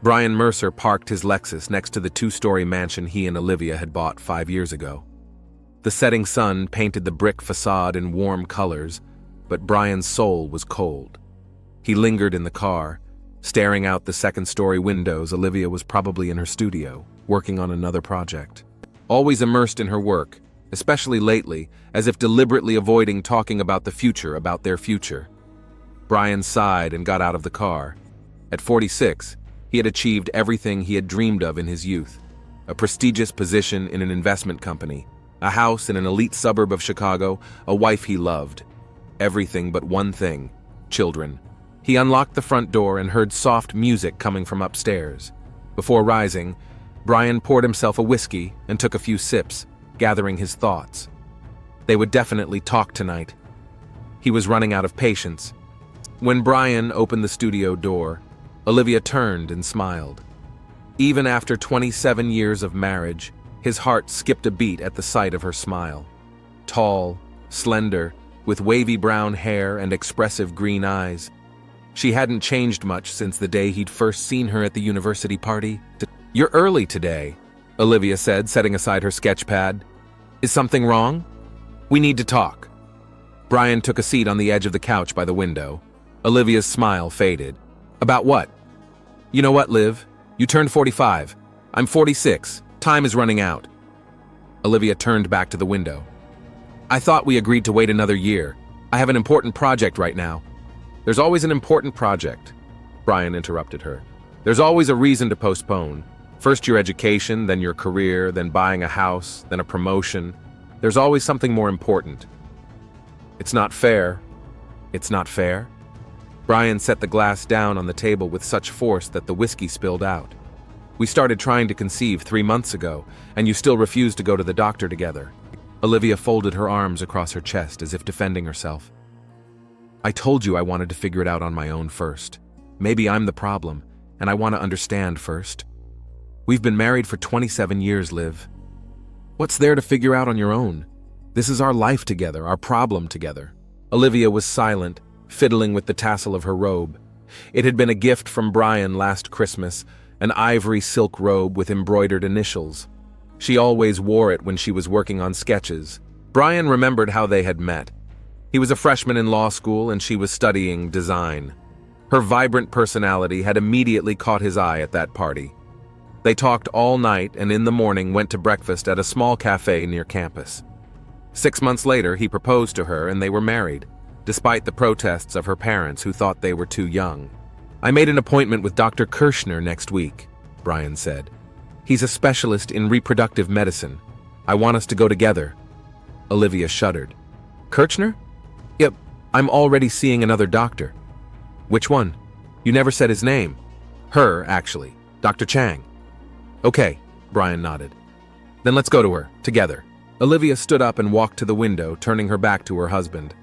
Brian Mercer parked his Lexus next to the two-story mansion he and Olivia had bought 5 years ago. The setting sun painted the brick facade in warm colors, but Brian's soul was cold. He lingered in the car, staring out the second-story windows. Olivia was probably in her studio, working on another project. Always immersed in her work, especially lately, as if deliberately avoiding talking about the future, about their future. Brian sighed and got out of the car. At 46, he had achieved everything he had dreamed of in his youth. A prestigious position in an investment company, a house in an elite suburb of Chicago, a wife he loved. Everything but one thing: children. He unlocked the front door and heard soft music coming from upstairs. Before rising, Brian poured himself a whiskey and took a few sips, gathering his thoughts. They would definitely talk tonight. He was running out of patience. When Brian opened the studio door, Olivia turned and smiled. Even after 27 years of marriage, his heart skipped a beat at the sight of her smile. Tall, slender, with wavy brown hair and expressive green eyes. She hadn't changed much since the day he'd first seen her at the university party. "You're early today," Olivia said, setting aside her sketch pad. "Is something wrong? We need to talk." Brian took a seat on the edge of the couch by the window. Olivia's smile faded. "About what?" "You know what, Liv? You turned 45. I'm 46. Time is running out." Olivia turned back to the window. "I thought we agreed to wait another year. I have an important project right now." "There's always an important project," Brian interrupted her. "There's always a reason to postpone. First your education, then your career, then buying a house, then a promotion. There's always something more important." "It's not fair." "It's not fair?" Brian set the glass down on the table with such force that the whiskey spilled out. "We started trying to conceive 3 months ago, and you still refused to go to the doctor together." Olivia folded her arms across her chest as if defending herself. "I told you I wanted to figure it out on my own first. Maybe I'm the problem, and I want to understand first. We've been married for 27 years, Liv. What's there to figure out on your own? This is our life together, our problem together." Olivia was silent, fiddling with the tassel of her robe. It had been a gift from Brian last Christmas, an ivory silk robe with embroidered initials. She always wore it when she was working on sketches. Brian remembered how they had met. He was a freshman in law school and she was studying design. Her vibrant personality had immediately caught his eye at that party. They talked all night and in the morning went to breakfast at a small cafe near campus. 6 months later, he proposed to her and they were married, despite the protests of her parents who thought they were too young. "I made an appointment with Dr. Kirshner next week," Brian said. "He's a specialist in reproductive medicine. I want us to go together." Olivia shuddered. "Kirshner? Yep, I'm already seeing another doctor." "Which one? You never said his name." "Her, actually. Dr. Chang." "Okay," Brian nodded. "Then let's go to her, together." Olivia stood up and walked to the window, turning her back to her husband.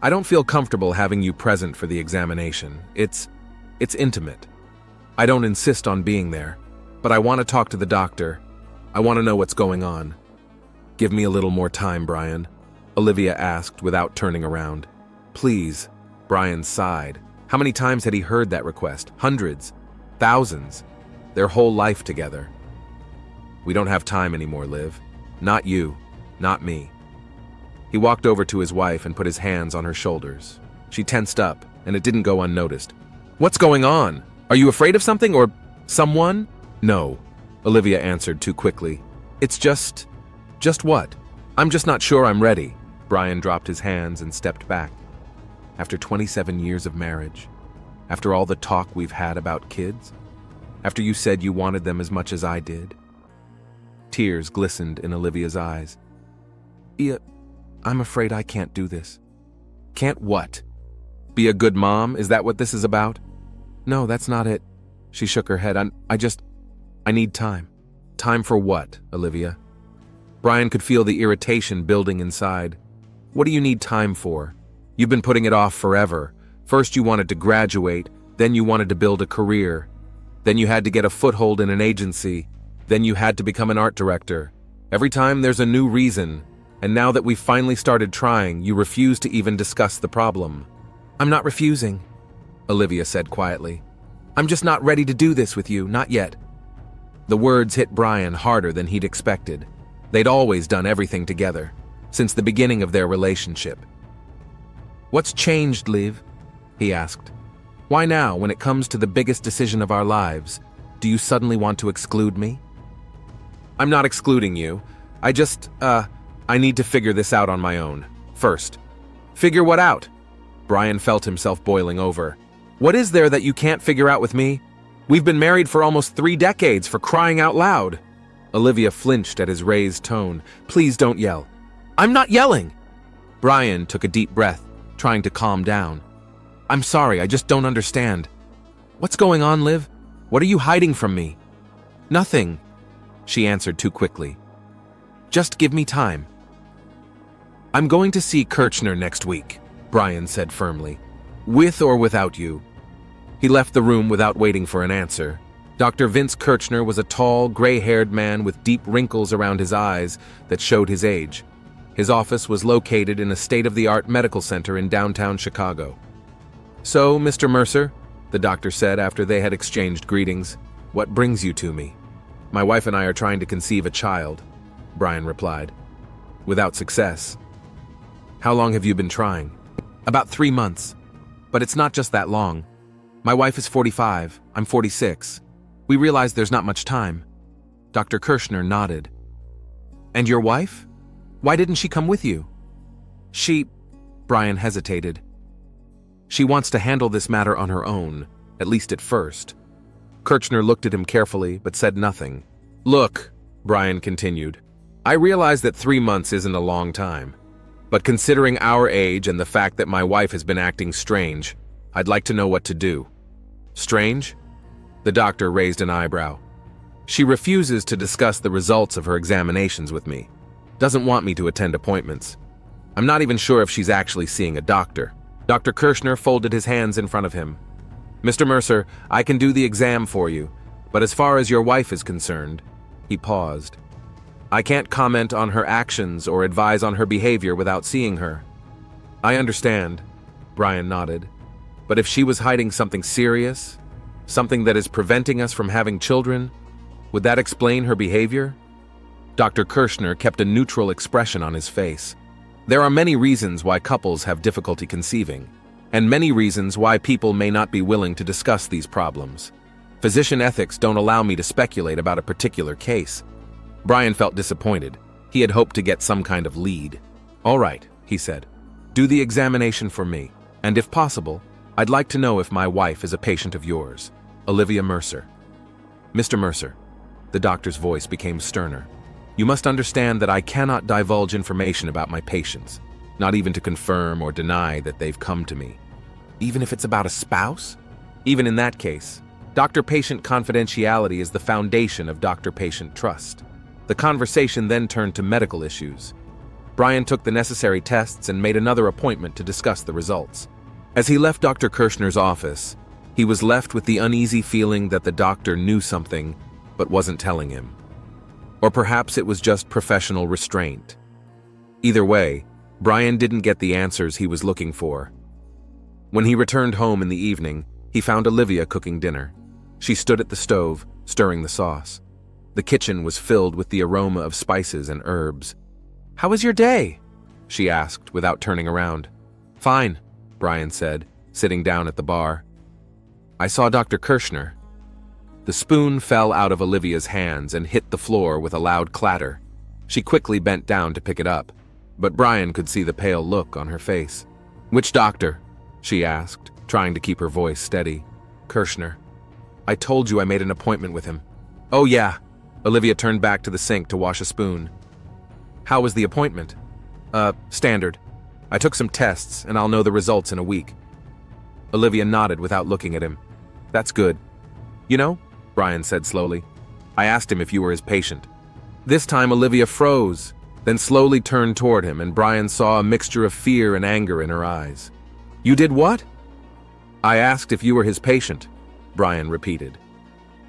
"I don't feel comfortable having you present for the examination. It's intimate. I don't insist on being there, but I want to talk to the doctor. I want to know what's going on." "Give me a little more time, Brian," Olivia asked without turning around. "Please," Brian sighed. How many times had he heard that request? Hundreds. Thousands. Their whole life together. "We don't have time anymore, Liv. Not you. Not me." He walked over to his wife and put his hands on her shoulders. She tensed up, and it didn't go unnoticed. "What's going on? Are you afraid of something or someone?" "No," Olivia answered too quickly. "It's just what? I'm just not sure I'm ready." Brian dropped his hands and stepped back. "After 27 years of marriage, after all the talk we've had about kids, after you said you wanted them as much as I did." Tears glistened in Olivia's eyes. "Yeah, I'm afraid I can't do this." "Can't what? Be a good mom? Is that what this is about?" "No, that's not it." She shook her head. I need time." "Time for what, Olivia?" Brian could feel the irritation building inside. "What do you need time for? You've been putting it off forever. First you wanted to graduate, then you wanted to build a career. Then you had to get a foothold in an agency. Then you had to become an art director. Every time there's a new reason. And now that we've finally started trying, you refuse to even discuss the problem." "I'm not refusing," Olivia said quietly. I'm just not ready to do this with you, not yet. The words hit Brian harder than he'd expected. They'd always done everything together, since the beginning of their relationship. What's changed, Liv? He asked. Why now, when it comes to the biggest decision of our lives, do you suddenly want to exclude me? I'm not excluding you. I need to figure this out on my own. First. Figure what out? Brian felt himself boiling over. What is there that you can't figure out with me? We've been married for almost 3 decades, for crying out loud. Olivia flinched at his raised tone. Please don't yell. I'm not yelling. Brian took a deep breath, trying to calm down. I'm sorry, I just don't understand. What's going on, Liv? What are you hiding from me? Nothing, she answered too quickly. Just give me time. I'm going to see Kirchner next week, Brian said firmly. With or without you. He left the room without waiting for an answer. Dr. Vince Kirchner was a tall, gray-haired man with deep wrinkles around his eyes that showed his age. His office was located in a state-of-the-art medical center in downtown Chicago. So, Mr. Mercer, the doctor said after they had exchanged greetings, what brings you to me? My wife and I are trying to conceive a child, Brian replied. Without success. How long have you been trying? About 3 months. But it's not just that long. My wife is 45, I'm 46. We realize there's not much time. Dr. Kirchner nodded. And your wife? Why didn't she come with you? Brian hesitated. She wants to handle this matter on her own, at least at first. Kirchner looked at him carefully, but said nothing. Look, Brian continued, I realize that 3 months isn't a long time. But considering our age and the fact that my wife has been acting strange, I'd like to know what to do. Strange? The doctor raised an eyebrow. She refuses to discuss the results of her examinations with me. Doesn't want me to attend appointments. I'm not even sure if she's actually seeing a doctor. Dr. Kirchner folded his hands in front of him. Mr. Mercer, I can do the exam for you, but as far as your wife is concerned, he paused. I can't comment on her actions or advise on her behavior without seeing her. I understand, Brian nodded. But if she was hiding something serious, something that is preventing us from having children, would that explain her behavior? Dr. Kirchner kept a neutral expression on his face. There are many reasons why couples have difficulty conceiving, and many reasons why people may not be willing to discuss these problems. Physician ethics don't allow me to speculate about a particular case. Brian felt disappointed. He had hoped to get some kind of lead. All right, he said. Do the examination for me, and if possible, I'd like to know if my wife is a patient of yours, Olivia Mercer. Mr. Mercer, the doctor's voice became sterner. You must understand that I cannot divulge information about my patients, not even to confirm or deny that they've come to me. Even if it's about a spouse? Even in that case, doctor-patient confidentiality is the foundation of doctor-patient trust. The conversation then turned to medical issues. Brian took the necessary tests and made another appointment to discuss the results. As he left Dr. Kirchner's office, he was left with the uneasy feeling that the doctor knew something but wasn't telling him. Or perhaps it was just professional restraint. Either way, Brian didn't get the answers he was looking for. When he returned home in the evening, he found Olivia cooking dinner. She stood at the stove, stirring the sauce. The kitchen was filled with the aroma of spices and herbs. How was your day? She asked without turning around. Fine, Brian said, sitting down at the bar. I saw Dr. Kirchner. The spoon fell out of Olivia's hands and hit the floor with a loud clatter. She quickly bent down to pick it up, but Brian could see the pale look on her face. Which doctor? She asked, trying to keep her voice steady. Kirchner. I told you I made an appointment with him. Oh yeah. Olivia turned back to the sink to wash a spoon. How was the appointment? Standard. I took some tests, and I'll know the results in a week. Olivia nodded without looking at him. That's good. You know, Brian said slowly, I asked him if you were his patient. This time Olivia froze, then slowly turned toward him, and Brian saw a mixture of fear and anger in her eyes. You did what? I asked if you were his patient, Brian repeated.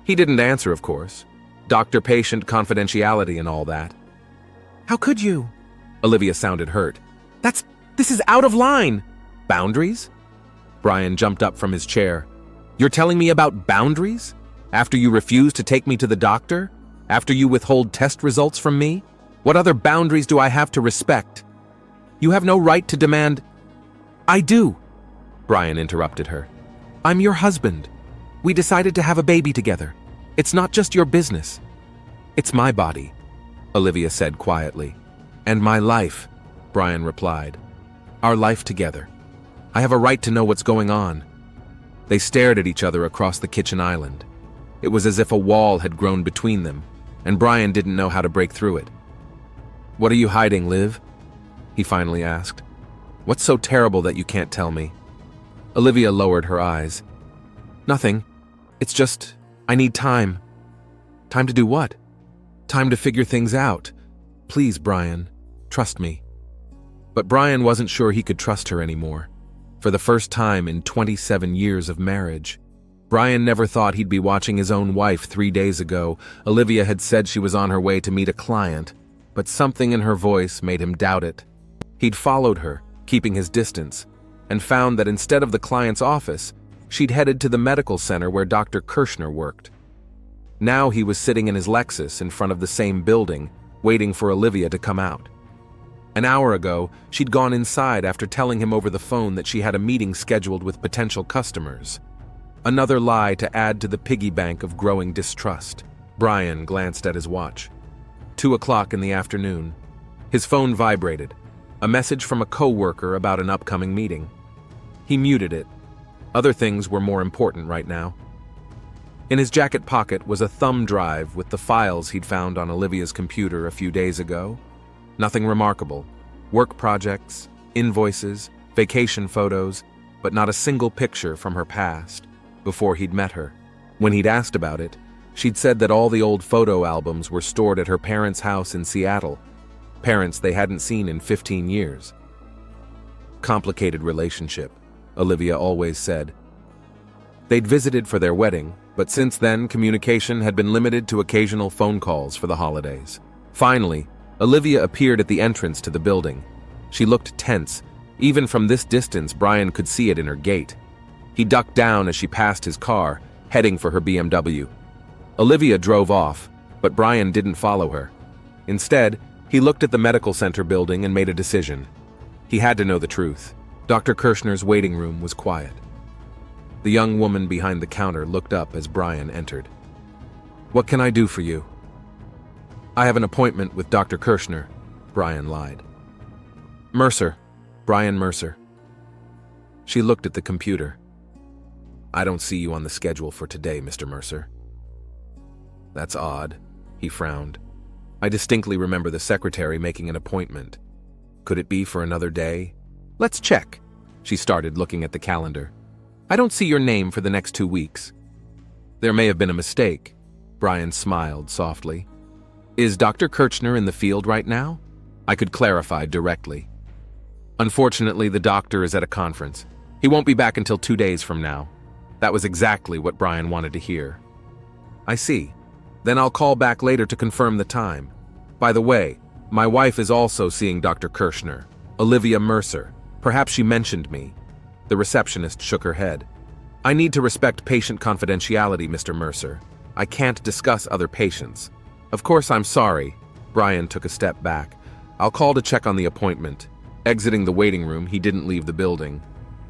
He didn't answer, of course. Doctor-patient confidentiality and all that. How could you? Olivia sounded hurt. This is out of line. Boundaries? Brian jumped up from his chair. You're telling me about boundaries? After you refuse to take me to the doctor? After you withhold test results from me? What other boundaries do I have to respect? You have no right to demand— I do, Brian interrupted her. I'm your husband. We decided to have a baby together. It's not just your business. It's my body, Olivia said quietly. And my life, Brian replied. Our life together. I have a right to know what's going on. They stared at each other across the kitchen island. It was as if a wall had grown between them, and Brian didn't know how to break through it. What are you hiding, Liv? He finally asked. What's so terrible that you can't tell me? Olivia lowered her eyes. Nothing. It's just, I need time. Time to do what? Time to figure things out. Please, Brian, trust me. But Brian wasn't sure he could trust her anymore. For the first time in 27 years of marriage. Brian never thought he'd be watching his own wife 3 days ago. Olivia had said she was on her way to meet a client, but something in her voice made him doubt it. He'd followed her, keeping his distance, and found that instead of the client's office, she'd headed to the medical center where Dr. Kirshner worked. Now he was sitting in his Lexus in front of the same building, waiting for Olivia to come out. An hour ago, she'd gone inside after telling him over the phone that she had a meeting scheduled with potential customers. Another lie to add to the piggy bank of growing distrust. Brian glanced at his watch. 2 o'clock in the afternoon. His phone vibrated. A message from a co-worker about an upcoming meeting. He muted it. Other things were more important right now. In his jacket pocket was a thumb drive with the files he'd found on Olivia's computer a few days ago. Nothing remarkable. Work projects, invoices, vacation photos, but not a single picture from her past, before he'd met her. When he'd asked about it, she'd said that all the old photo albums were stored at her parents' house in Seattle, parents they hadn't seen in 15 years. Complicated relationship, Olivia always said. They'd visited for their wedding, but since then communication had been limited to occasional phone calls for the holidays. Finally, Olivia appeared at the entrance to the building. She looked tense. Even from this distance, Brian could see it in her gait. He ducked down as she passed his car, heading for her BMW. Olivia drove off, but Brian didn't follow her. Instead, he looked at the medical center building and made a decision. He had to know the truth. Dr. Kirshner's waiting room was quiet. The young woman behind the counter looked up as Brian entered. What can I do for you? I have an appointment with Dr. Kirshner, Brian lied. Mercer, Brian Mercer. She looked at the computer. I don't see you on the schedule for today, Mr. Mercer. That's odd, he frowned. I distinctly remember the secretary making an appointment. Could it be for another day? Let's check. She started looking at the calendar. I don't see your name for the next 2 weeks. There may have been a mistake. Brian smiled softly. Is Dr. Kirshner in the field right now? I could clarify directly. Unfortunately, the doctor is at a conference. He won't be back until 2 days from now. That was exactly what Brian wanted to hear. I see. Then I'll call back later to confirm the time. By the way, my wife is also seeing Dr. Kirshner, Olivia Mercer. Perhaps she mentioned me. The receptionist shook her head. I need to respect patient confidentiality, Mr. Mercer. I can't discuss other patients. Of course, I'm sorry. Brian took a step back. I'll call to check on the appointment. Exiting the waiting room, he didn't leave the building.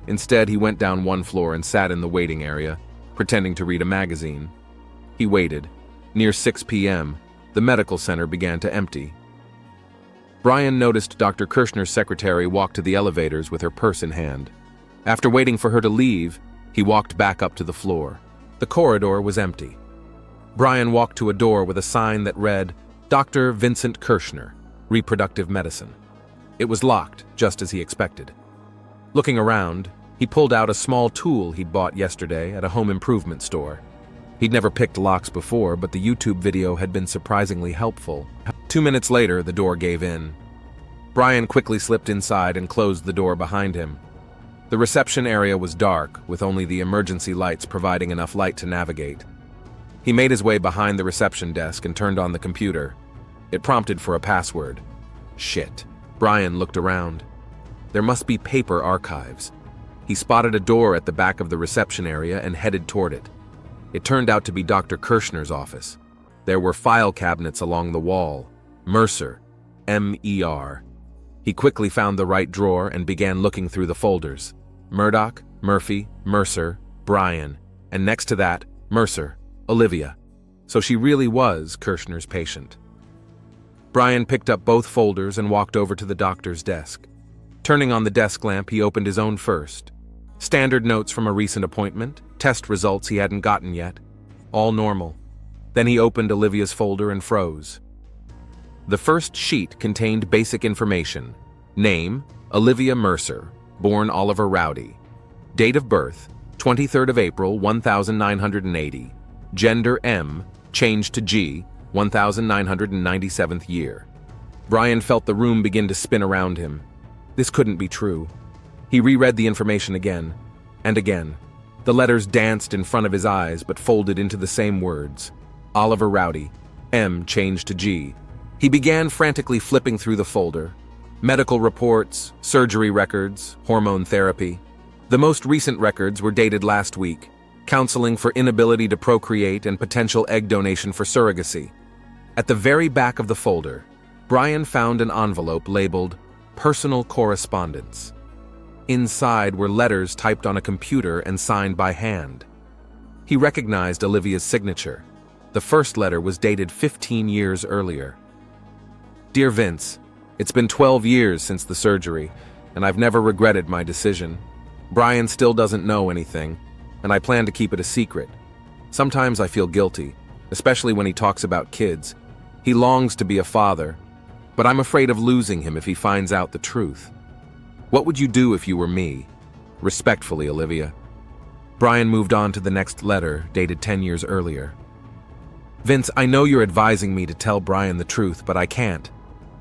Instead, he went down 1 floor and sat in the waiting area, pretending to read a magazine. He waited. Near 6 p.m., the medical center began to empty. Brian noticed Dr. Kirshner's secretary walk to the elevators with her purse in hand. After waiting for her to leave, he walked back up to the floor. The corridor was empty. Brian walked to a door with a sign that read, Dr. Vincent Kirshner, Reproductive Medicine. It was locked, just as he expected. Looking around, he pulled out a small tool he'd bought yesterday at a home improvement store. He'd never picked locks before, but the YouTube video had been surprisingly helpful. 2 minutes later, the door gave in. Brian quickly slipped inside and closed the door behind him. The reception area was dark, with only the emergency lights providing enough light to navigate. He made his way behind the reception desk and turned on the computer. It prompted for a password. Shit. Brian looked around. There must be paper archives. He spotted a door at the back of the reception area and headed toward it. It turned out to be Dr. Kirshner's office. There were file cabinets along the wall. Mercer, M-E-R. He quickly found the right drawer and began looking through the folders. Murdoch, Murphy, Mercer, Brian, and next to that, Mercer, Olivia. So she really was Kirshner's patient. Brian picked up both folders and walked over to the doctor's desk. Turning on the desk lamp, he opened his own first. Standard notes from a recent appointment, test results he hadn't gotten yet. All normal. Then he opened Olivia's folder and froze. The first sheet contained basic information. Name, Olivia Mercer, born Oliver Rowdy. Date of birth, 23rd of April, 1980. Gender M, changed to G, 1997th year. Brian felt the room begin to spin around him. This couldn't be true. He reread the information again, and again. The letters danced in front of his eyes but folded into the same words. Oliver Rowdy, M changed to G. He began frantically flipping through the folder. Medical reports, surgery records, hormone therapy. The most recent records were dated last week. Counseling for inability to procreate and potential egg donation for surrogacy. At the very back of the folder, Brian found an envelope labeled Personal Correspondence. Inside were letters typed on a computer and signed by hand. He recognized Olivia's signature. The first letter was dated 15 years earlier. Dear Vince, it's been 12 years since the surgery, and I've never regretted my decision. Brian still doesn't know anything, and I plan to keep it a secret. Sometimes I feel guilty, especially when he talks about kids. He longs to be a father, but I'm afraid of losing him if he finds out the truth. What would you do if you were me? Respectfully, Olivia. Brian moved on to the next letter, dated 10 years earlier. Vince, I know you're advising me to tell Brian the truth, but I can't.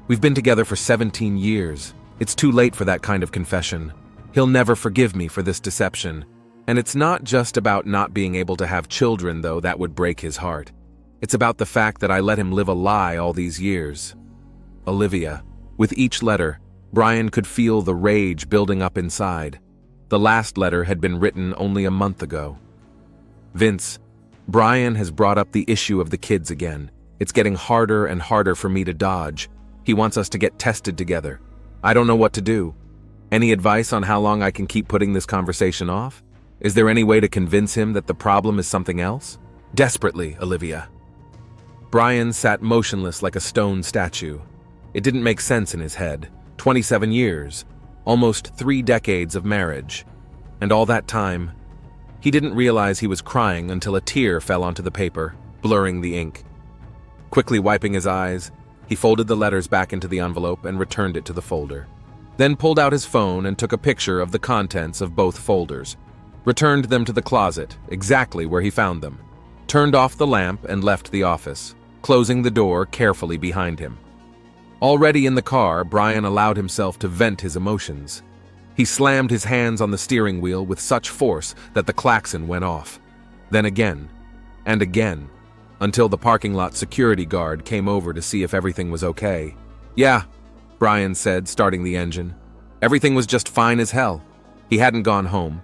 We've been together for 17 years. It's too late for that kind of confession. He'll never forgive me for this deception. And it's not just about not being able to have children, though that would break his heart. It's about the fact that I let him live a lie all these years. Olivia. With each letter, Brian could feel the rage building up inside. The last letter had been written only a month ago. Vince, Brian has brought up the issue of the kids again. It's getting harder and harder for me to dodge. He wants us to get tested together. I don't know what to do. Any advice on how long I can keep putting this conversation off? Is there any way to convince him that the problem is something else? Desperately, Olivia. Brian sat motionless like a stone statue. It didn't make sense in his head. 27 years, almost 3 decades of marriage. And all that time, he didn't realize he was crying until a tear fell onto the paper, blurring the ink. Quickly wiping his eyes, he folded the letters back into the envelope and returned it to the folder. Then pulled out his phone and took a picture of the contents of both folders. Returned them to the closet, exactly where he found them. Turned off the lamp and left the office, closing the door carefully behind him. Already in the car, Brian allowed himself to vent his emotions. He slammed his hands on the steering wheel with such force that the klaxon went off. Then again, and again, until the parking lot security guard came over to see if everything was okay. Yeah, Brian said, starting the engine. Everything was just fine as hell. He hadn't gone home.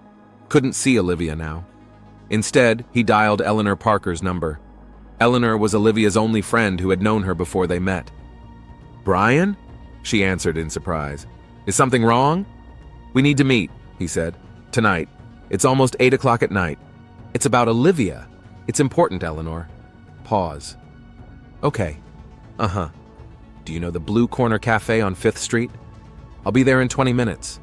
Couldn't see Olivia now. Instead, he dialed Eleanor Parker's number. Eleanor was Olivia's only friend who had known her before they met. Brian? She answered in surprise. Is something wrong? We need to meet, he said. Tonight. It's almost 8 o'clock at night. It's about Olivia. It's important, Eleanor. Pause. Okay. Uh-huh. Do you know the Blue Corner Cafe on 5th Street? I'll be there in 20 minutes.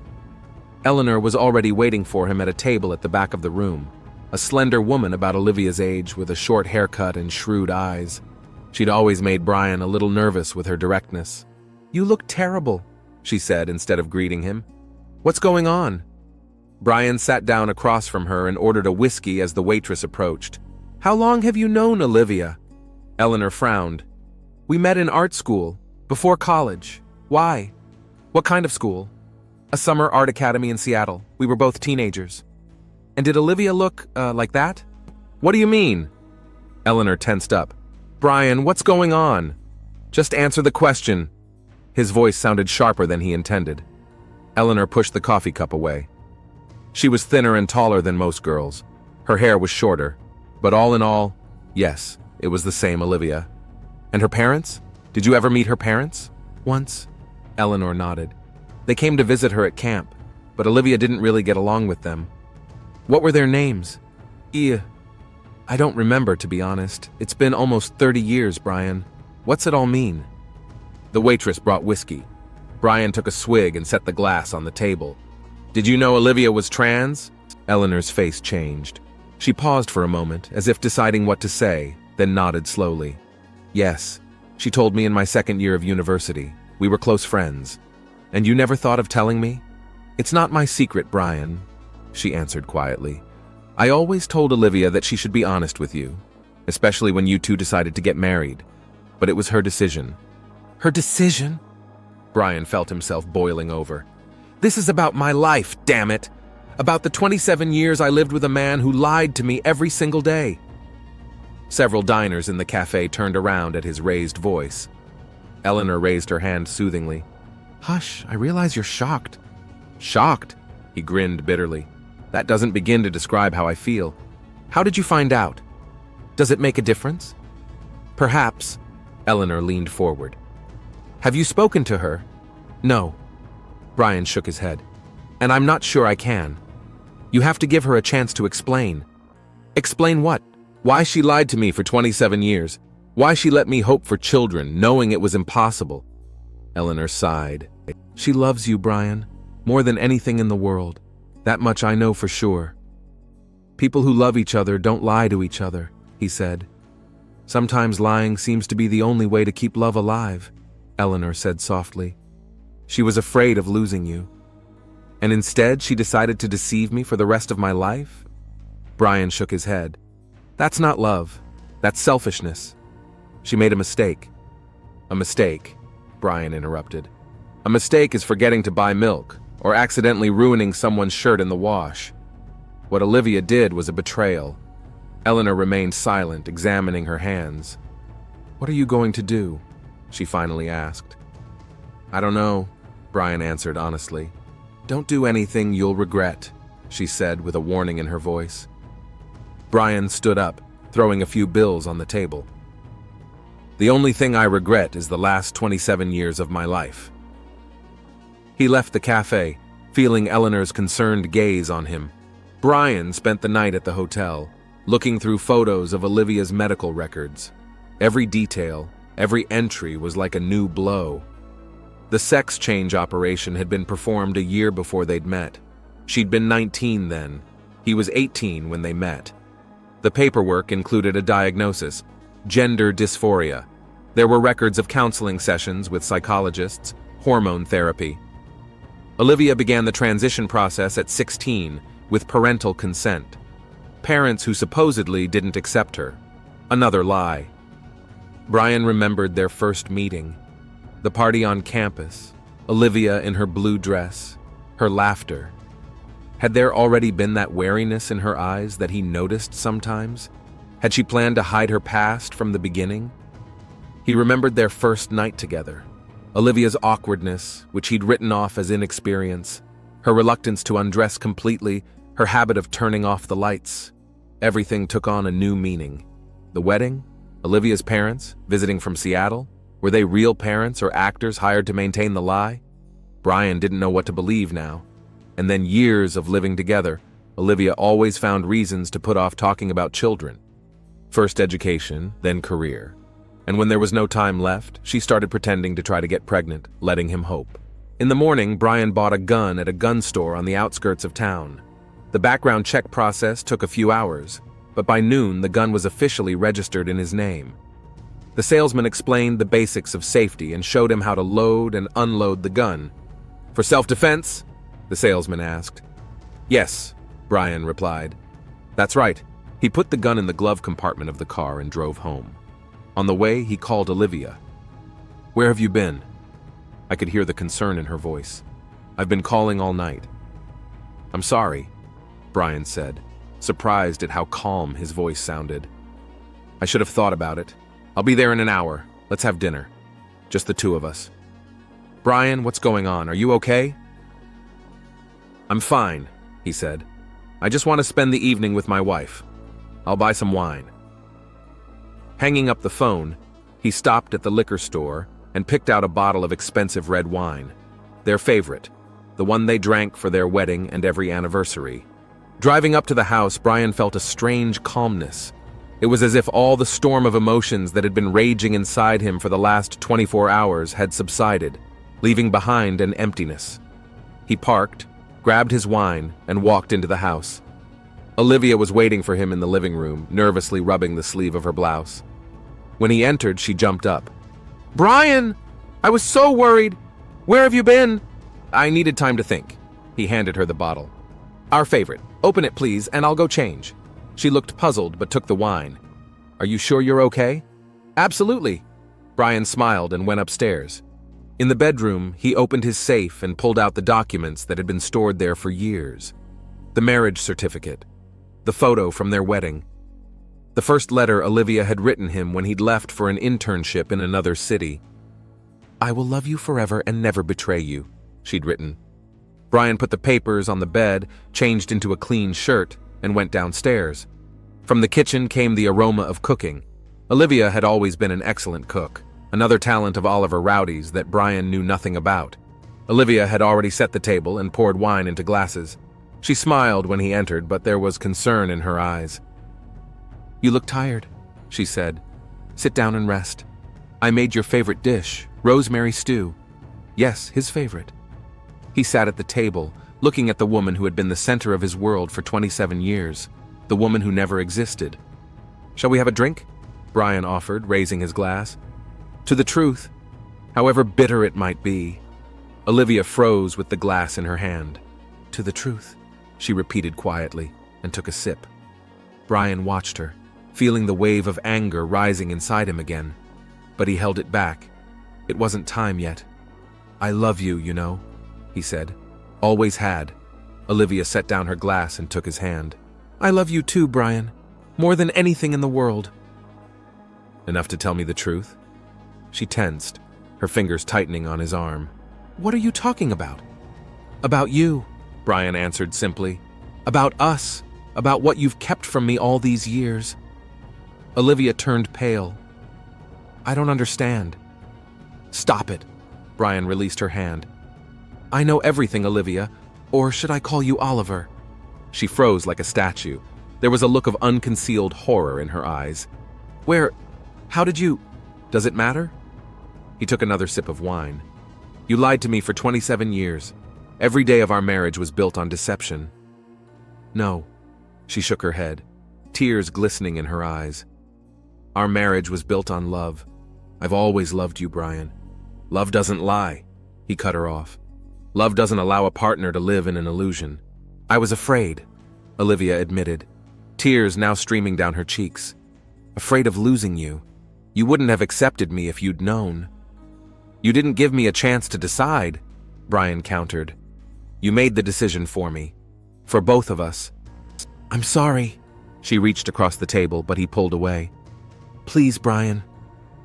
Eleanor was already waiting for him at a table at the back of the room. A slender woman about Olivia's age with a short haircut and shrewd eyes. She'd always made Brian a little nervous with her directness. You look terrible, she said instead of greeting him. What's going on? Brian sat down across from her and ordered a whiskey as the waitress approached. How long have you known Olivia? Eleanor frowned. We met in art school, before college. Why? What kind of school? A summer art academy in Seattle. We were both teenagers. And did Olivia look, like that? What do you mean? Eleanor tensed up. Brian, what's going on? Just answer the question. His voice sounded sharper than he intended. Eleanor pushed the coffee cup away. She was thinner and taller than most girls. Her hair was shorter. But all in all, yes, it was the same Olivia. And her parents? Did you ever meet her parents? Once. Eleanor nodded. They came to visit her at camp, but Olivia didn't really get along with them. What were their names? I don't remember, to be honest. It's been almost 30 years, Brian. What's it all mean? The waitress brought whiskey. Brian took a swig and set the glass on the table. Did you know Olivia was trans? Eleanor's face changed. She paused for a moment, as if deciding what to say, then nodded slowly. Yes, she told me in my second year of university. We were close friends. And you never thought of telling me? It's not my secret, Brian, she answered quietly. I always told Olivia that she should be honest with you, especially when you two decided to get married. But it was her decision. Her decision? Brian felt himself boiling over. This is about my life, damn it! About the 27 years I lived with a man who lied to me every single day. Several diners in the cafe turned around at his raised voice. Eleanor raised her hand soothingly. Hush, I realize you're shocked. Shocked? He grinned bitterly. That doesn't begin to describe how I feel. How did you find out? Does it make a difference? Perhaps. Eleanor leaned forward. Have you spoken to her? No. Brian shook his head. And I'm not sure I can. You have to give her a chance to explain. Explain what? Why she lied to me for 27 years. Why she let me hope for children, knowing it was impossible. Eleanor sighed. She loves you, Brian, more than anything in the world. That much I know for sure. People who love each other don't lie to each other, he said. Sometimes lying seems to be the only way to keep love alive, Eleanor said softly. She was afraid of losing you. And instead, she decided to deceive me for the rest of my life? Brian shook his head. That's not love. That's selfishness. She made a mistake. A mistake, Brian interrupted. A mistake is forgetting to buy milk, or accidentally ruining someone's shirt in the wash. What Olivia did was a betrayal. Eleanor remained silent, examining her hands. What are you going to do? She finally asked. I don't know, Brian answered honestly. Don't do anything you'll regret, she said with a warning in her voice. Brian stood up, throwing a few bills on the table. The only thing I regret is the last 27 years of my life. He left the cafe, feeling Eleanor's concerned gaze on him. Brian spent the night at the hotel, looking through photos of Olivia's medical records. Every detail, every entry was like a new blow. The sex change operation had been performed a year before they'd met. She'd been 19 then. He was 18 when they met. The paperwork included a diagnosis: gender dysphoria. There were records of counseling sessions with psychologists, hormone therapy. Olivia began the transition process at 16 with parental consent. Parents who supposedly didn't accept her. Another lie. Brian remembered their first meeting. The party on campus, Olivia in her blue dress, her laughter. Had there already been that wariness in her eyes that he noticed sometimes? Had she planned to hide her past from the beginning? He remembered their first night together. Olivia's awkwardness, which he'd written off as inexperience, her reluctance to undress completely, her habit of turning off the lights. Everything took on a new meaning. The wedding? Olivia's parents, visiting from Seattle? Were they real parents or actors hired to maintain the lie? Brian didn't know what to believe now. And then years of living together, Olivia always found reasons to put off talking about children. First education, then career. And when there was no time left, she started pretending to try to get pregnant, letting him hope. In the morning, Brian bought a gun at a gun store on the outskirts of town. The background check process took a few hours, but by noon the gun was officially registered in his name. The salesman explained the basics of safety and showed him how to load and unload the gun. For self-defense? The salesman asked. Yes, Brian replied. That's right. He put the gun in the glove compartment of the car and drove home. On the way, he called Olivia. Where have you been? I could hear the concern in her voice. I've been calling all night. I'm sorry, Brian said, surprised at how calm his voice sounded. I should have thought about it. I'll be there in an hour. Let's have dinner. Just the two of us. Brian, what's going on? Are you okay? I'm fine, he said. "I just want to spend the evening with my wife. I'll buy some wine." Hanging up the phone, he stopped at the liquor store and picked out a bottle of expensive red wine, their favorite, the one they drank for their wedding and every anniversary. Driving up to the house, Brian felt a strange calmness. It was as if all the storm of emotions that had been raging inside him for the last 24 hours had subsided, leaving behind an emptiness. He parked, grabbed his wine, and walked into the house. Olivia was waiting for him in the living room, nervously rubbing the sleeve of her blouse. When he entered, she jumped up. "Brian! I was so worried! Where have you been?" "I needed time to think." He handed her the bottle. "Our favorite. Open it, please, and I'll go change." She looked puzzled but took the wine. "Are you sure you're okay?" "Absolutely." Brian smiled and went upstairs. In the bedroom, he opened his safe and pulled out the documents that had been stored there for years. The marriage certificate. The photo from their wedding. The first letter Olivia had written him when he'd left for an internship in another city. "I will love you forever and never betray you," she'd written. Brian put the papers on the bed, changed into a clean shirt, and went downstairs. From the kitchen came the aroma of cooking. Olivia had always been an excellent cook, another talent of Oliver Rowdy's that Brian knew nothing about. Olivia had already set the table and poured wine into glasses. She smiled when he entered, but there was concern in her eyes. "You look tired," she said. "Sit down and rest. I made your favorite dish, rosemary stew." Yes, his favorite. He sat at the table, looking at the woman who had been the center of his world for 27 years, the woman who never existed. "Shall we have a drink?" Brian offered, raising his glass. "To the truth, however bitter it might be." Olivia froze with the glass in her hand. "To the truth," she repeated quietly, and took a sip. Brian watched her, feeling the wave of anger rising inside him again. But he held it back. It wasn't time yet. "I love you, you know," he said. "Always had." Olivia set down her glass and took his hand. "I love you too, Brian. More than anything in the world." "Enough to tell me the truth?" She tensed, her fingers tightening on his arm. "What are you talking about?" "About you," Brian answered simply. "About us. About what you've kept from me all these years." Olivia turned pale. "I don't understand." "Stop it." Brian released her hand. "I know everything, Olivia. Or should I call you Oliver?" She froze like a statue. There was a look of unconcealed horror in her eyes. How did you... Does it matter?" He took another sip of wine. "You lied to me for 27 years. Every day of our marriage was built on deception." "No." She shook her head, tears glistening in her eyes. "Our marriage was built on love. I've always loved you, Brian. Love doesn't lie." He cut her off. "Love doesn't allow a partner to live in an illusion." "I was afraid," Olivia admitted, tears now streaming down her cheeks. "Afraid of losing you. You wouldn't have accepted me if you'd known." "You didn't give me a chance to decide," Brian countered. "You made the decision for me. For both of us." "I'm sorry." She reached across the table, but he pulled away. "Please, Brian.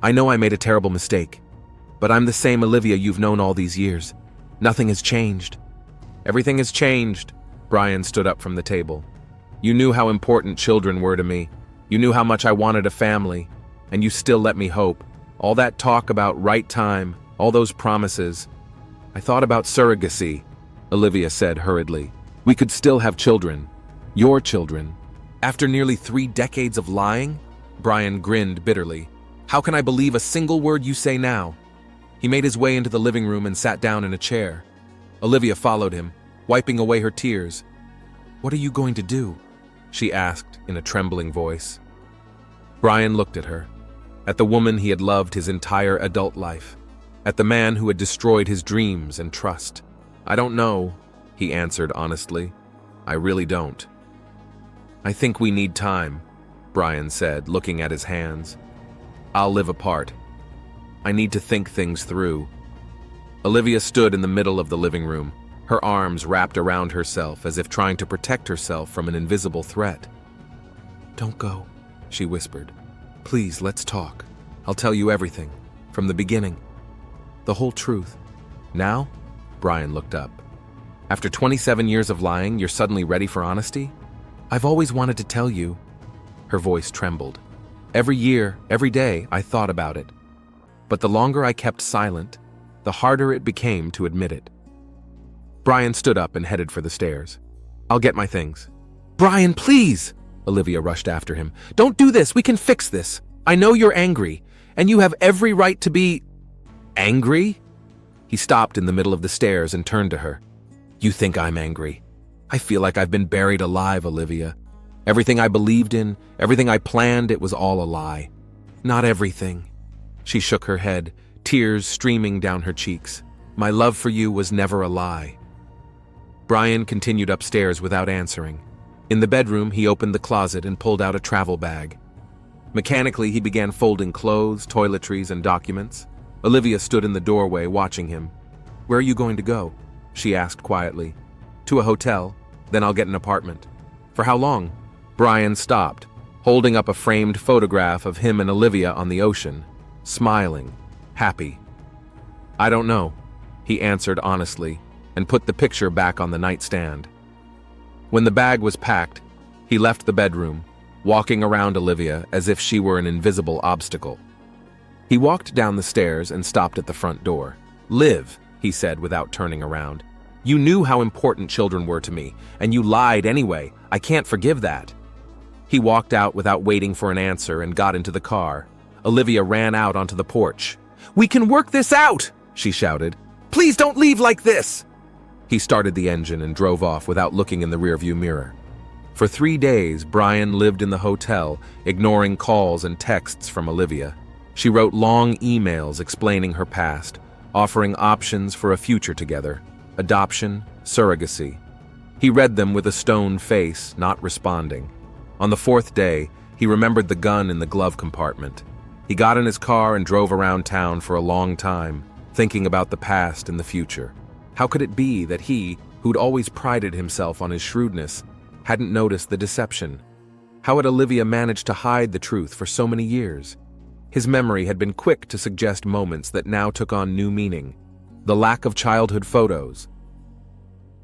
I know I made a terrible mistake, but I'm the same Olivia you've known all these years. Nothing has changed." "Everything has changed." Brian stood up from the table. "You knew how important children were to me. You knew how much I wanted a family, and you still let me hope. All that talk about right time, all those promises. I thought about surrogacy," Olivia said hurriedly. "We could still have children. Your children. After nearly 3 decades of lying?" Brian grinned bitterly. "How can I believe a single word you say now?" He made his way into the living room and sat down in a chair. Olivia followed him, wiping away her tears. "What are you going to do?" she asked in a trembling voice. Brian looked at her, at the woman he had loved his entire adult life, at the man who had destroyed his dreams and trust. "I don't know," he answered honestly. "I really don't." "I think we need time," Brian said, looking at his hands. "I'll live apart. I need to think things through." Olivia stood in the middle of the living room, her arms wrapped around herself as if trying to protect herself from an invisible threat. "Don't go," she whispered. "Please, let's talk. I'll tell you everything, from the beginning. The whole truth." "Now?" Brian looked up. After 27 years of lying, you're suddenly ready for honesty? I've always wanted to tell you. Her voice trembled. Every year, every day, I thought about it. But the longer I kept silent, the harder it became to admit it. Brian stood up and headed for the stairs. I'll get my things. Brian, please! Olivia rushed after him. Don't do this, we can fix this. I know you're angry, and you have every right to be… Angry? He stopped in the middle of the stairs and turned to her. You think I'm angry? I feel like I've been buried alive, Olivia. Everything I believed in, everything I planned, it was all a lie. Not everything. She shook her head, tears streaming down her cheeks. My love for you was never a lie. Brian continued upstairs without answering. In the bedroom, he opened the closet and pulled out a travel bag. Mechanically, he began folding clothes, toiletries, and documents. Olivia stood in the doorway, watching him. Where are you going to go? She asked quietly. To a hotel, then I'll get an apartment. For how long? Brian stopped, holding up a framed photograph of him and Olivia on the ocean, smiling, happy. I don't know, he answered honestly, and put the picture back on the nightstand. When the bag was packed, he left the bedroom, walking around Olivia as if she were an invisible obstacle. He walked down the stairs and stopped at the front door. Liv, he said without turning around. You knew how important children were to me, and you lied anyway. I can't forgive that. He walked out without waiting for an answer and got into the car. Olivia ran out onto the porch. We can work this out, she shouted. Please don't leave like this. He started the engine and drove off without looking in the rearview mirror. For 3 days, Brian lived in the hotel, ignoring calls and texts from Olivia. She wrote long emails explaining her past, offering options for a future together, adoption, surrogacy. He read them with a stone face, not responding. On the 4th day, he remembered the gun in the glove compartment. He got in his car and drove around town for a long time, thinking about the past and the future. How could it be that he, who'd always prided himself on his shrewdness, hadn't noticed the deception? How had Olivia managed to hide the truth for so many years? His memory had been quick to suggest moments that now took on new meaning. The lack of childhood photos.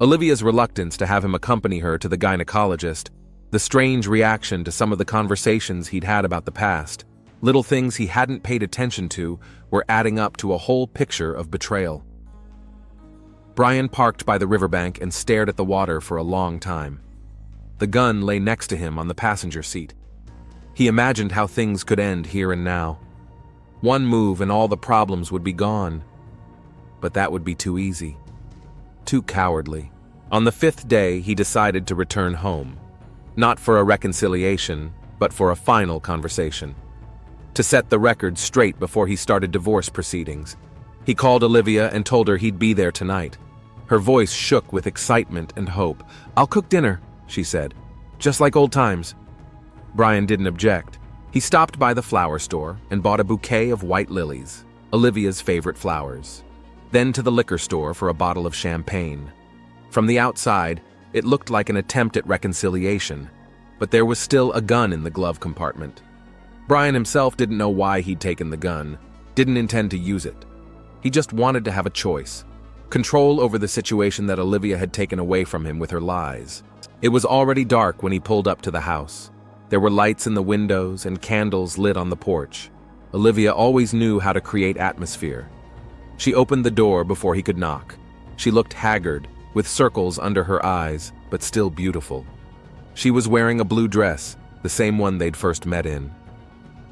Olivia's reluctance to have him accompany her to the gynecologist, the strange reaction to some of the conversations he'd had about the past, little things he hadn't paid attention to were adding up to a whole picture of betrayal. Brian parked by the riverbank and stared at the water for a long time. The gun lay next to him on the passenger seat. He imagined how things could end here and now. One move and all the problems would be gone. But that would be too easy. Too cowardly. On the 5th day, he decided to return home. Not for a reconciliation, but for a final conversation. To set the record straight before he started divorce proceedings. He called Olivia and told her he'd be there tonight. Her voice shook with excitement and hope. I'll cook dinner, she said. Just like old times. Brian didn't object. He stopped by the flower store and bought a bouquet of white lilies, Olivia's favorite flowers. Then to the liquor store for a bottle of champagne. From the outside, it looked like an attempt at reconciliation, but there was still a gun in the glove compartment. Brian himself didn't know why he'd taken the gun, didn't intend to use it. He just wanted to have a choice. Control over the situation that Olivia had taken away from him with her lies. It was already dark when he pulled up to the house. There were lights in the windows and candles lit on the porch. Olivia always knew how to create atmosphere. She opened the door before he could knock. She looked haggard, with circles under her eyes, but still beautiful. She was wearing a blue dress, the same one they'd first met in.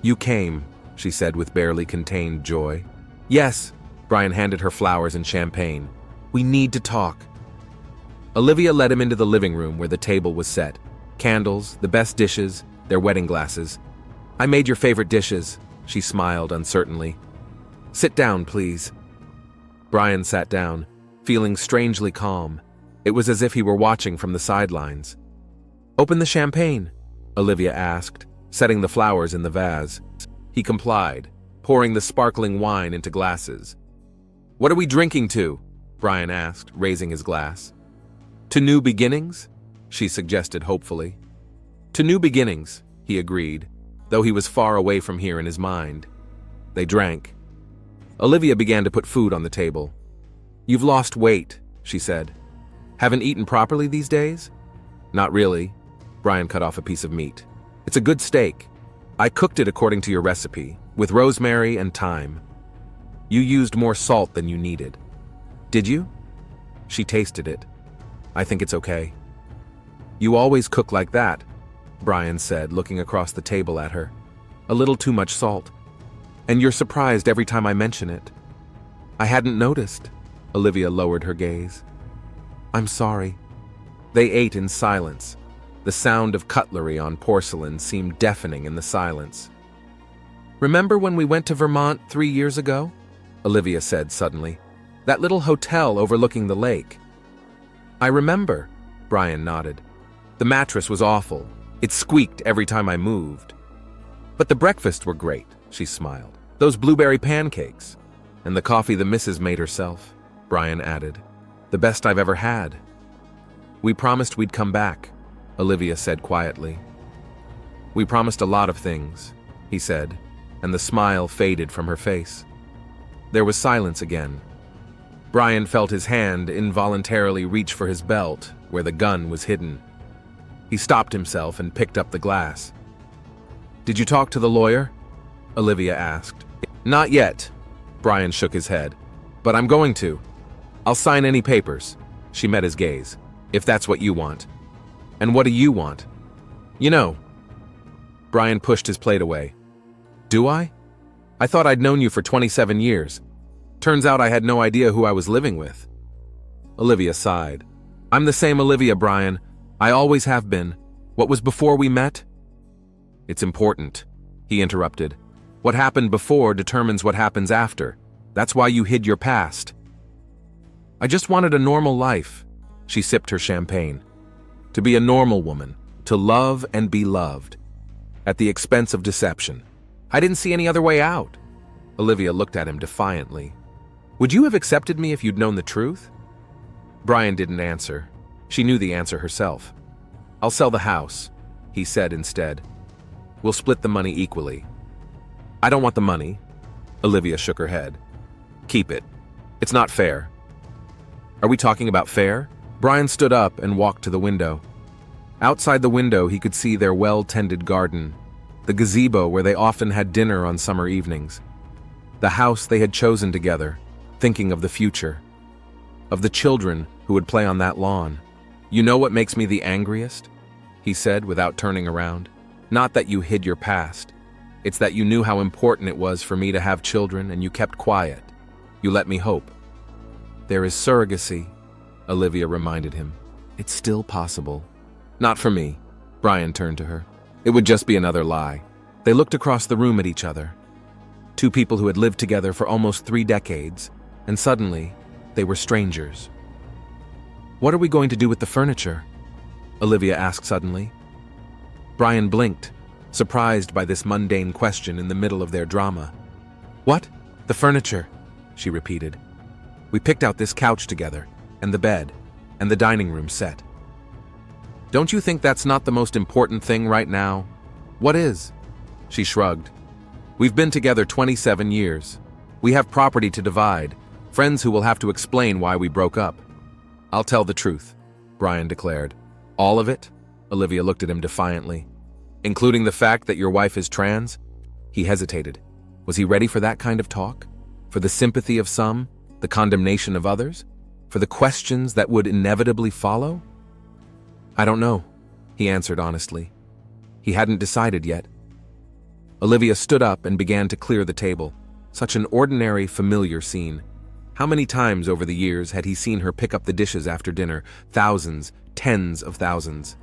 You came, she said with barely contained joy. Yes, Brian handed her flowers and champagne. We need to talk. Olivia led him into the living room where the table was set. Candles, the best dishes, their wedding glasses. I made your favorite dishes, she smiled uncertainly. Sit down, please. Brian sat down, feeling strangely calm. It was as if he were watching from the sidelines. Open the champagne, Olivia asked, setting the flowers in the vase. He complied, pouring the sparkling wine into glasses. What are we drinking to? Brian asked, raising his glass. To new beginnings? She suggested hopefully. To new beginnings, he agreed, though he was far away from here in his mind. They drank. Olivia began to put food on the table. You've lost weight, she said. Haven't eaten properly these days? Not really. Brian cut off a piece of meat. It's a good steak. I cooked it according to your recipe, with rosemary and thyme. You used more salt than you needed. Did you? She tasted it. I think it's okay. You always cook like that, Brian said, looking across the table at her. A little too much salt. And you're surprised every time I mention it. I hadn't noticed. Olivia lowered her gaze. I'm sorry. They ate in silence. The sound of cutlery on porcelain seemed deafening in the silence. Remember when we went to Vermont 3 years ago? Olivia said suddenly. That little hotel overlooking the lake. I remember, Brian nodded. The mattress was awful. It squeaked every time I moved. But the breakfasts were great, she smiled. Those blueberry pancakes. And the coffee the missus made herself, Brian added. The best I've ever had. We promised we'd come back, Olivia said quietly. We promised a lot of things, he said, and the smile faded from her face. There was silence again. Brian felt his hand involuntarily reach for his belt, where the gun was hidden. He stopped himself and picked up the glass. Did you talk to the lawyer? Olivia asked. Not yet, Brian shook his head. But I'm going to. I'll sign any papers. She met his gaze. If that's what you want. And what do you want? You know. Brian pushed his plate away. Do I? I thought I'd known you for 27 years. Turns out I had no idea who I was living with. Olivia sighed. I'm the same Olivia, Brian. I always have been. What was before we met? It's important, he interrupted. What happened before determines what happens after. That's why you hid your past. I just wanted a normal life. She sipped her champagne. To be a normal woman, to love and be loved, at the expense of deception. I didn't see any other way out. Olivia looked at him defiantly. Would you have accepted me if you'd known the truth? Brian didn't answer. She knew the answer herself. I'll sell the house, he said instead. We'll split the money equally. I don't want the money. Olivia shook her head. Keep it. It's not fair. Are we talking about fair? Brian stood up and walked to the window. Outside the window, he could see their well-tended garden, the gazebo where they often had dinner on summer evenings, the house they had chosen together, thinking of the future, of the children who would play on that lawn. You know what makes me the angriest? He said without turning around. Not that you hid your past. It's that you knew how important it was for me to have children and you kept quiet. You let me hope. There is surrogacy, Olivia reminded him. It's still possible. Not for me. Brian turned to her. It would just be another lie. They looked across the room at each other. Two people who had lived together for almost 3 decades, and suddenly, they were strangers. What are we going to do with the furniture? Olivia asked suddenly. Brian blinked, surprised by this mundane question in the middle of their drama. What? The furniture, she repeated. We picked out this couch together, and the bed, and the dining room set. Don't you think that's not the most important thing right now? What is? She shrugged. We've been together 27 years. We have property to divide, friends who will have to explain why we broke up. I'll tell the truth, Brian declared. All of it? Olivia looked at him defiantly. Including the fact that your wife is trans? He hesitated. Was he ready for that kind of talk? For the sympathy of some? The condemnation of others? For the questions that would inevitably follow? I don't know, he answered honestly. He hadn't decided yet. Olivia stood up and began to clear the table. Such an ordinary, familiar scene. How many times over the years had he seen her pick up the dishes after dinner? Thousands, tens of thousands.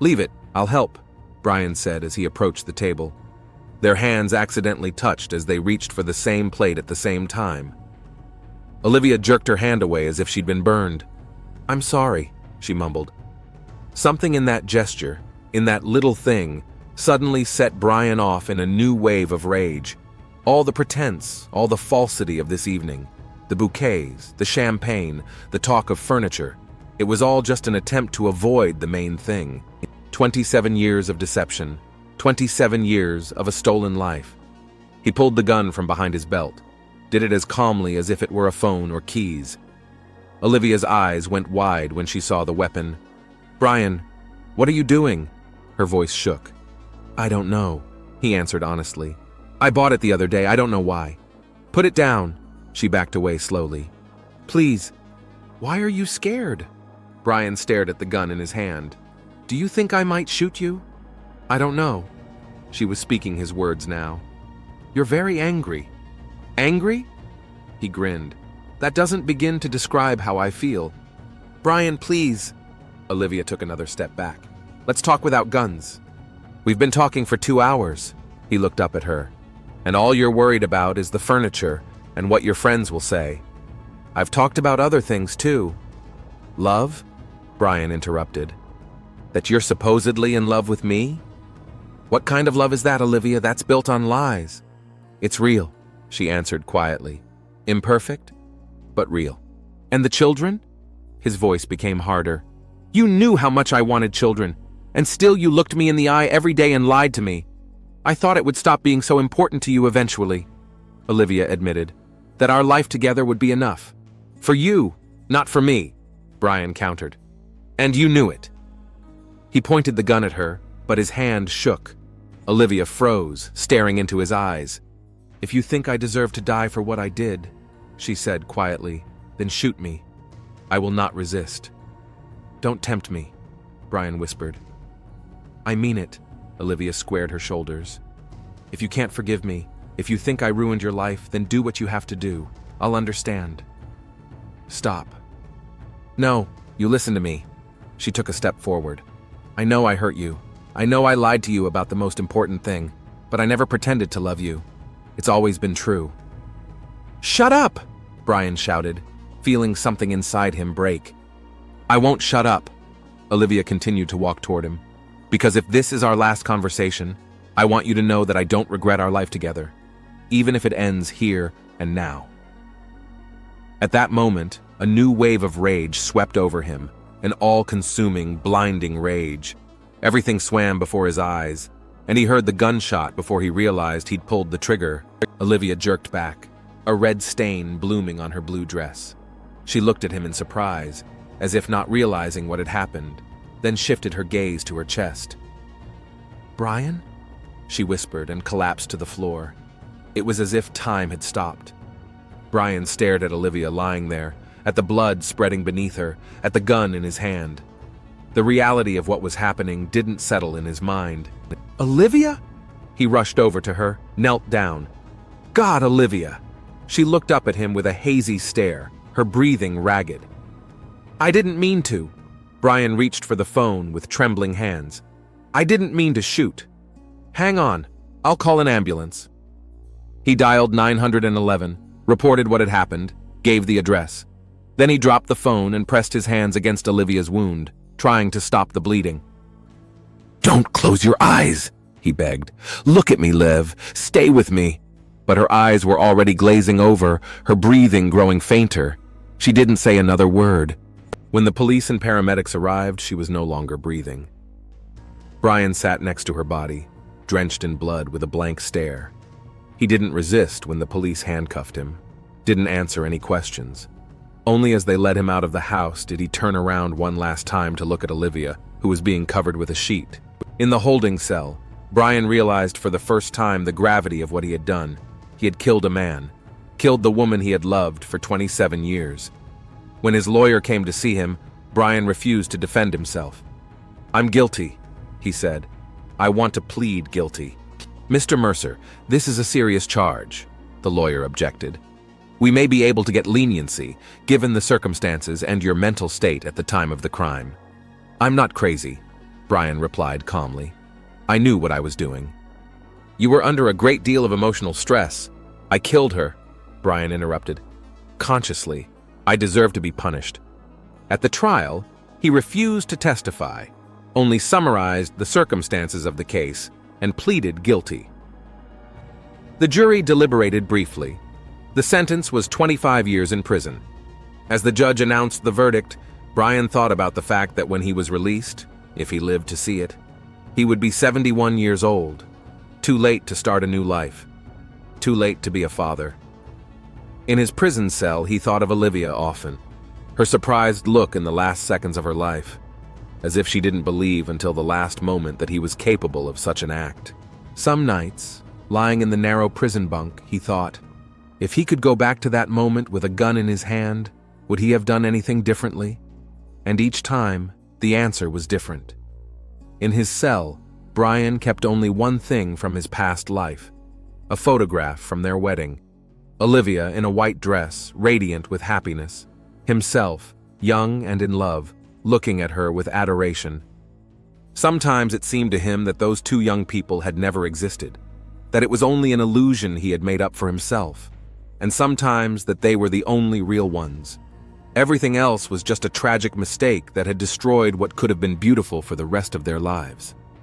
Leave it, I'll help, Brian said as he approached the table. Their hands accidentally touched as they reached for the same plate at the same time. Olivia jerked her hand away as if she'd been burned. I'm sorry, she mumbled. Something in that gesture, in that little thing, suddenly set Brian off in a new wave of rage. All the pretense, all the falsity of this evening, the bouquets, the champagne, the talk of furniture, it was all just an attempt to avoid the main thing. 27 years of deception, 27 years of a stolen life. He pulled the gun from behind his belt, did it as calmly as if it were a phone or keys. Olivia's eyes went wide when she saw the weapon. "Brian, what are you doing?" Her voice shook. "I don't know," he answered honestly. "I bought it the other day, I don't know why." "Put it down." She backed away slowly. "Please." "Why are you scared?" Brian stared at the gun in his hand. "Do you think I might shoot you?" "I don't know." She was speaking his words now. "You're very angry." "Angry?" He grinned. "That doesn't begin to describe how I feel." "Brian, please." Olivia took another step back. "Let's talk without guns." "We've been talking for 2 hours." He looked up at her. "And all you're worried about is the furniture and what your friends will say. I've talked about other things too." "Love?" Brian interrupted. "That you're supposedly in love with me? What kind of love is that, Olivia? That's built on lies." "It's real," she answered quietly. "Imperfect, but real." "And the children?" His voice became harder. "You knew how much I wanted children, and still you looked me in the eye every day and lied to me. I thought it would stop being so important to you eventually," Olivia admitted. "That our life together would be enough. For you, not for me," Brian countered. "And you knew it." He pointed the gun at her, but his hand shook. Olivia froze, staring into his eyes. "If you think I deserve to die for what I did," she said quietly, "then shoot me. I will not resist." "Don't tempt me," Brian whispered. "I mean it," Olivia squared her shoulders. "If you can't forgive me, if you think I ruined your life, then do what you have to do. I'll understand." "Stop." "No, you listen to me." She took a step forward. "I know I hurt you. I know I lied to you about the most important thing, but I never pretended to love you. It's always been true." "Shut up!" Brian shouted, feeling something inside him break. "I won't shut up." Olivia continued to walk toward him. "Because if this is our last conversation, I want you to know that I don't regret our life together, even if it ends here and now." At that moment, a new wave of rage swept over him, an all-consuming, blinding rage. Everything swam before his eyes, and he heard the gunshot before he realized he'd pulled the trigger. Olivia jerked back, a red stain blooming on her blue dress. She looked at him in surprise, as if not realizing what had happened, then shifted her gaze to her chest. "Brian?" she whispered and collapsed to the floor. It was as if time had stopped. Brian stared at Olivia lying there, at the blood spreading beneath her, at the gun in his hand. The reality of what was happening didn't settle in his mind. "Olivia?" He rushed over to her, knelt down. "God, Olivia!" She looked up at him with a hazy stare, her breathing ragged. "I didn't mean to." Brian reached for the phone with trembling hands. "I didn't mean to shoot. Hang on, I'll call an ambulance." He dialed 911, reported what had happened, gave the address. Then he dropped the phone and pressed his hands against Olivia's wound, trying to stop the bleeding. "Don't close your eyes," he begged. "Look at me, Liv. Stay with me." But her eyes were already glazing over, her breathing growing fainter. She didn't say another word. When the police and paramedics arrived, she was no longer breathing. Brian sat next to her body, drenched in blood with a blank stare. He didn't resist when the police handcuffed him, didn't answer any questions. Only as they led him out of the house did he turn around one last time to look at Olivia, who was being covered with a sheet. In the holding cell, Brian realized for the first time the gravity of what he had done. He had killed a man, killed the woman he had loved for 27 years. When his lawyer came to see him, Brian refused to defend himself. "I'm guilty," he said. "I want to plead guilty." "Mr. Mercer, this is a serious charge," the lawyer objected. "We may be able to get leniency, given the circumstances and your mental state at the time of the crime." "I'm not crazy," Brian replied calmly. "I knew what I was doing." "You were under a great deal of emotional stress." "I killed her," Brian interrupted. "Consciously. I deserve to be punished." At the trial, he refused to testify, only summarized the circumstances of the case and pleaded guilty. The jury deliberated briefly. The sentence was 25 years in prison. As the judge announced the verdict, Brian thought about the fact that when he was released, if he lived to see it, he would be 71 years old, too late to start a new life, too late to be a father. In his prison cell, he thought of Olivia often. Her surprised look in the last seconds of her life, as if she didn't believe until the last moment that he was capable of such an act. Some nights, lying in the narrow prison bunk, he thought, if he could go back to that moment with a gun in his hand, would he have done anything differently? And each time, the answer was different. In his cell, Brian kept only one thing from his past life: a photograph from their wedding. Olivia in a white dress, radiant with happiness. Himself, young and in love, looking at her with adoration. Sometimes it seemed to him that those two young people had never existed, that it was only an illusion he had made up for himself, and sometimes that they were the only real ones. Everything else was just a tragic mistake that had destroyed what could have been beautiful for the rest of their lives.